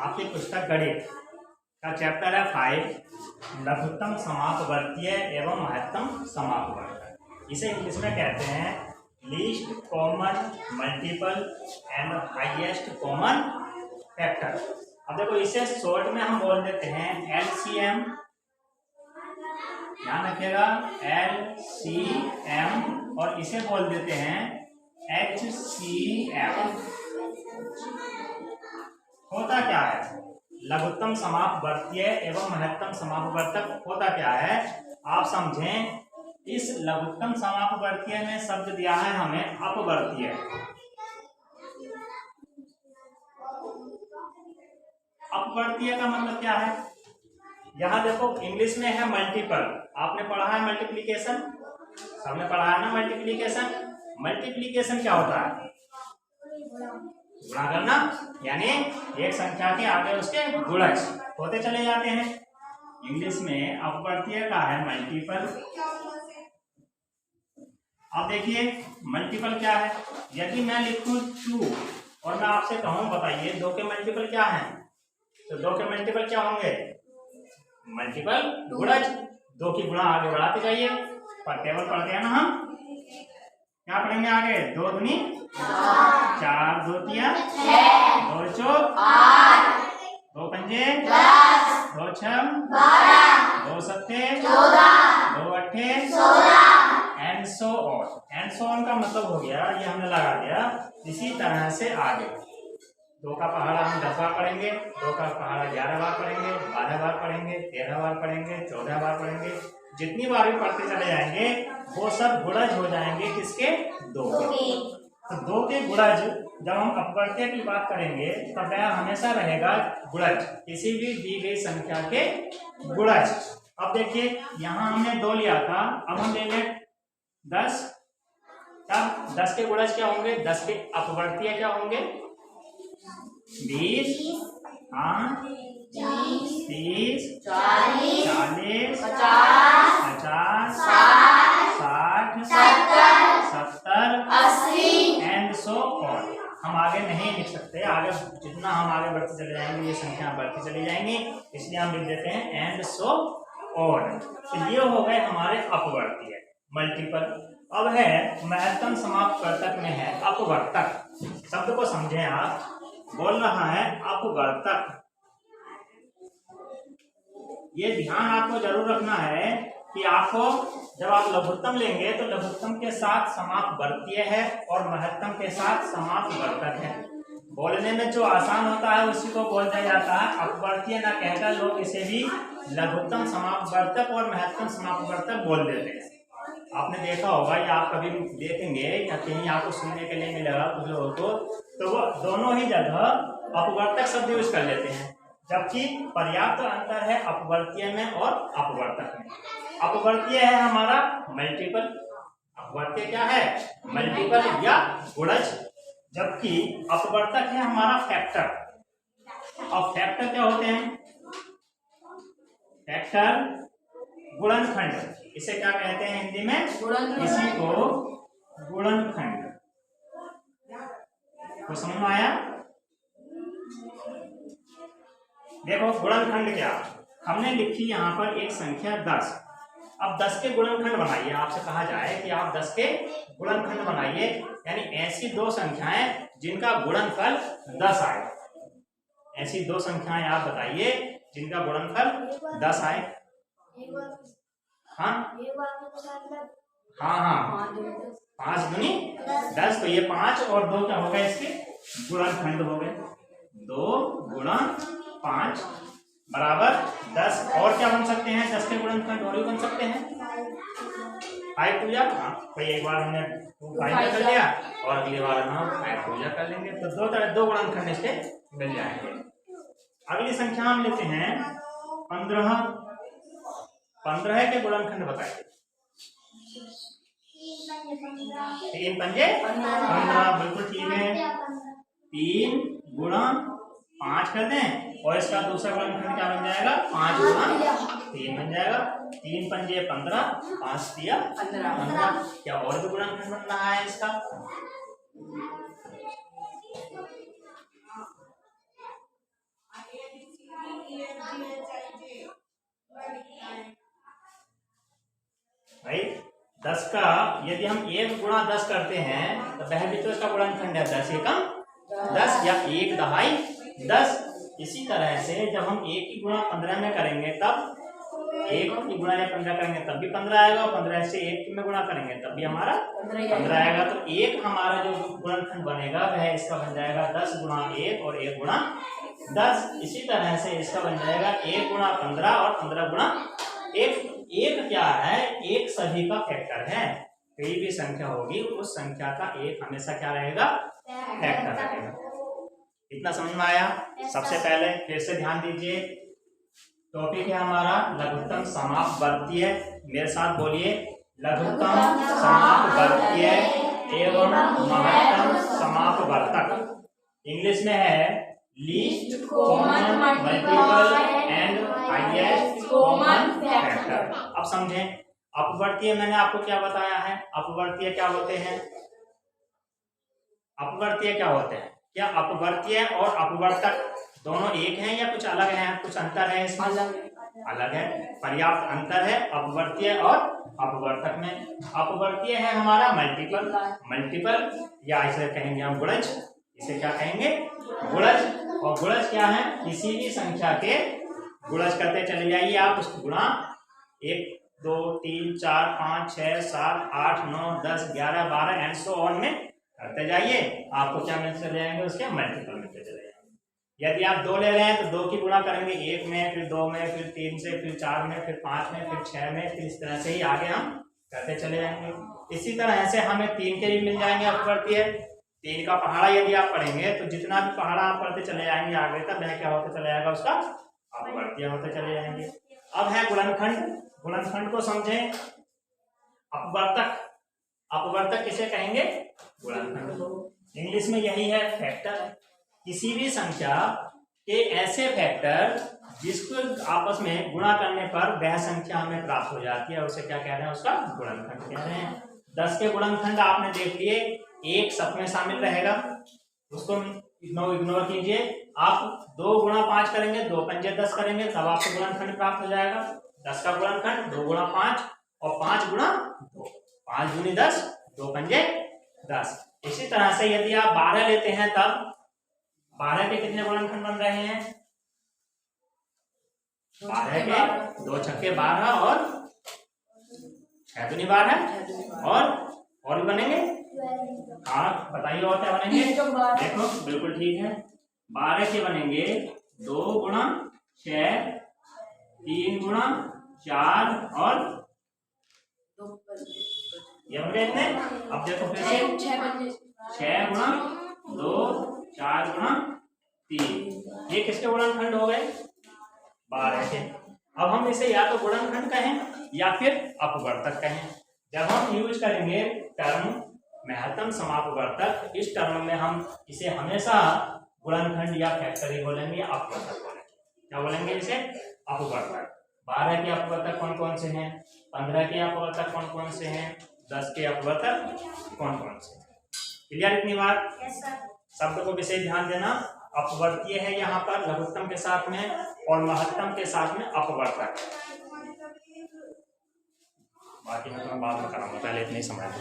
आपकी पुस्तक गणित का चैप्टर है 5 लघुत्तम समापवर्तीय एवं महत्तम समापवर्तक। इसे इंग्लिश में कहते हैं least common multiple and highest common factor. अब देखो इसे शॉर्ट में हम बोल देते हैं LCM, ध्यान रखिएगा LCM, और इसे बोल देते हैं HCM। होता क्या है लघुत्तम समापवर्तीय एवं महत्तम समापवर्तक? होता क्या है आप समझें। इस लघुत्तम समापवर्तीय में शब्द दिया है हमें अपवर्तीय। अपवर्तीय का मतलब क्या है? यहाँ देखो इंग्लिश में है मल्टीपल। आपने पढ़ा है मल्टीप्लिकेशन, सबने पढ़ा है ना मल्टीप्लिकेशन। मल्टीप्लिकेशन क्या होता है? गुणा करना, यानी एक संख्या के आगे उसके गुणज होते चले जाते हैं। इंग्लिश में अपवर्तीय का है मल्टीपल। अब देखिए मल्टीपल क्या है। यदि मैं लिखूं 2 और मैं आपसे कहूं बताइए 2 के मल्टीपल क्या है, तो 2 के मल्टीपल क्या होंगे? मल्टीपल गुणज। 2 की गुणा आगे बढ़ाते जाइए, टेबल पढ़ते हैं ना हम। क्या पढ़ेंगे आगे? 2 दूनी 4, 2 तिया 2 चौक 2 पंजे 2 छम 2 सत्ते 2 अट्ठे and so on. And so on का मतलब हो गया ये हमने लगा दिया। इसी तरह से आगे 2 का पहाड़ा हम 10 बार पढ़ेंगे, 2 का पहाड़ा 11 बार पढ़ेंगे, 12 बार पढ़ेंगे, 13 बार पढ़ेंगे, 14 बार पढ़ेंगे। जितनी बार भी पढ़ते चले जाएंगे वो सब गुणज हो जाएंगे किसके? 2 के। तो 2 के गुणज जब हम अपवर्तीय की बात करेंगे तब वह हमेशा रहेगा गुणज, किसी भी दी गई संख्या के गुणज। अब देखिए यहाँ हमने 2 लिया था, अब हम ले लें 10। तब 10 के गुणज क्या होंगे? 10 के अपवर्तीय क्या होंगे? 20, 30, 40, 50, 60, 70, 80 एंड सो ऑन। हम आगे नहीं लिख सकते, आगे जितना हम आगे बढ़ते चले जाएंगे ये संख्या बढ़ती चली जाएंगी, इसलिए हम लिख देते हैं एंड सो ऑन। तो ये हो गए हमारे अपवर्तीय मल्टीपल। अब है महत्तम समापवर्तक में है अपवर्तक। शब्द को समझें आप, बोल रहा है अपवर्तक। ये ध्यान आपको जरूर रखना है कि आपको जब आप लघुत्तम लेंगे तो लघुत्तम के साथ समापवर्तीय है और महत्तम के साथ समापवर्तक है। बोलने में जो आसान होता है उसी को बोल दिया जाता है अपवर्तीय, ना कहकर लोग इसे भी लघुत्तम समापवर्तक और महत्तम समापवर्तक बोल देते हैं। आपने देखा होगा या आप कभी देखेंगे या कहीं आपको सुनने के लिए मिलेगा कुछ लोगों को, तो वो दोनों ही जगह अपवर्तक शब्द यूज कर लेते हैं, जबकि पर्याप्त अंतर है अपवर्तीय में और अपवर्तक में। अपवर्तीय है हमारा मल्टीपल, अपवर्तीय क्या है? मल्टीपल या गुणज, जबकि अपवर्तक है हमारा फैक्टर। अब फैक्टर क्या होते हैं? फैक्टर गुणनखंड। इसे क्या कहते हैं हिंदी में? इसी को गुणनखंड। तो समझ में आया? देखो गुणनखंड क्या, हमने लिखी यहाँ पर एक संख्या 10। अब 10 के गुणनखंड बनाइए। आपसे कहा जाए कि आप 10 के गुणनखंड बनाइए, यानी ऐसी 2 संख्याएं जिनका गुणनफल 10 आए। ऐसी 2 संख्याएं आप बताइए जिनका गुणनफल 10 आए। हाँ हाँ हाँ 5 दूनी 10, तो ये 5 और 2 क्या हो गए? इसके गुणनखंड हो गए। 2 गुणा 5 बराबर 10। और क्या बन सकते हैं? 10 के गुणनखंड और भी बन सकते हैं। 5 पूजा, भाई एक बार हमने 5 कर लिया और अगली बार हम 5 पूजा कर लेंगे, तो 2 गुणनखंड इसके मिल जाएंगे। अगली संख्या हम लेते हैं 15। 15 के गुणनखंड बताइए। 3 पंजे 15, बिल्कुल ठीक है। 3 गुणा 5 कर दें और इसका दूसरा गुणनखंड क्या बन जाएगा? 5 गुणा 3 बन जाएगा। 3 पंजे 15, 5 दिया 15। क्या और भी गुणनखंड बन रहा है इसका? भाई 10 का यदि हम 1 गुणा 10 करते हैं तो वह भी तो इसका गुणनखंड है 10 एकम 10 या 1 दहाई 10। इसी तरह से जब हम 1 की गुणा 15 में करेंगे तब 1 की गुणा या 15 करेंगे तब भी 15 आएगा, और 15 से 1 में गुणा करेंगे तब भी हमारा 15 आएगा। तो 1 हमारा जो गुणनखंड बनेगा वह इसका बन जाएगा 10 गुणा 1 और 1 गुणा 10। इसी तरह से इसका बन जाएगा 1 गुणा 15 और 15 गुणा 1। 1 क्या है? 1 सभी का फैक्टर है। कोई भी संख्या होगी उस संख्या का 1 हमेशा क्या रहेगा? फैक्टर रहेगा। इतना समझ में आया? सबसे पहले फिर से ध्यान दीजिए, टॉपिक है हमारा लघुत्तम समापवर्तीय। मेरे साथ बोलिए, लघुत्तम समापवर्तीय एवं महत्तम समापवर्तक। इंग्लिश में है least common multiple and highest common factor. अब समझें, अपवर्तीय मैंने आपको क्या बताया है? अपवर्तीय क्या होते हैं? अपवर्तीय क्या होते हैं? क्या अपवर्तीय और अपवर्तक दोनों एक हैं या कुछ अलग हैं? कुछ अंतर है इसमें? अलग है, पर्याप्त अंतर है अपवर्तीय और अपवर्तक में। अपवर्तीय है हमारा मल्टीपल या इसे कहेंगे हम गुणज। इसे क्या कहेंगे? गुणज। और गुणज क्या है? किसी भी संख्या के गुणज करते चले जाइए आप, उसको गुणा 1 2 3 4 5 6 7 8 9 10 11 12 एंड सो ऑन में करते जाइए। आपको क्या मिलते चले जाएंगे? उसके मल्टीपल मिलते चले जाएंगे। यदि आप 2 ले रहे हैं तो 2 की गुणा करेंगे 1 में, फिर 2 में, फिर 3 से, फिर 4 में, फिर 5 में, फिर 6 में, फिर इस तरह से ही आगे हम करते चले जाएंगे। इसी तरह से हमें 3 के भी मिल जाएंगे अपवर्तीय। 3 का पहाड़ा यदि आप पढ़ेंगे तो जितना भी पहाड़ा आप पढ़ते चले जाएंगे आगे तक वह क्या होते चले जाएगा? उसका अपवर्तीय होते चले जाएंगे। अब है गुणनखंड। गुणनखंड को समझें। अपवर्तक, अपवर्तक किसे कहेंगे? गुणनखंड को। इंग्लिश में यही है फैक्टर। किसी भी संख्या के ऐसे फैक्टर जिसको आपस में गुणा करने पर वह संख्या हमें प्राप्त हो जाती है, उसे क्या कह रहे हैं? उसका गुणनखंड कह रहे हैं। 10 के गुणनखंड आपने देख लिए, 1 सब में शामिल रहेगा, उसको इग्नोर कीजिए। आप 2 गुणा 5 करेंगे, 2 पंजे 10 करेंगे, तब आपको गुणनखंड प्राप्त हो जाएगा। 10 का गुणनखंड 2 गुणा 5 और 5 गुणा 2, 5 गुनी 10, 2 पंजे 10। इसी तरह से यदि आप 12 लेते हैं तब 12 के कितने गुणनखंड बन रहे हैं? 12 के 2 छक्के 12 और 6 दूनी 12 और भी बनेंगे। हाँ बताइए और क्या बनेंगे? देखो बिल्कुल ठीक है। 12 के बनेंगे 2 गुणा 6, 3 गुणा 4 और ये बन गए इतने। अब देखो फिर से 6 गुणा 2 4 गुणा 3, ये किसके गुणनखंड हो गए? 12 के। अब हम इसे या तो गुणनखंड कहें या फिर अपवर्तक कहें। जब हम यूज करेंगे टर्म महत्तम समापवर्तक, इस टर्म में हम इसे हमेशा गुणनखंड या फैक्टर ही बोलेंगे या अपवर्तक बोलेंगे। क्या बोलेंगे इसे? अपवर्तक। 12 के अपवर्तक कौन कौन से हैं? 15 के अपवर्तक कौन कौन से हैं? 10 के अपवर्तक कौन कौन से हैं? क्लियर इतनी बात? शब्द को विशेष ध्यान देना। अपवर्तीय है यहाँ पर लघुत्तम के साथ में और महत्तम के साथ में अपवर्तक। बाकी मैं तुम्हें बाद में कराऊंगा, पहले इतनी समझ लो।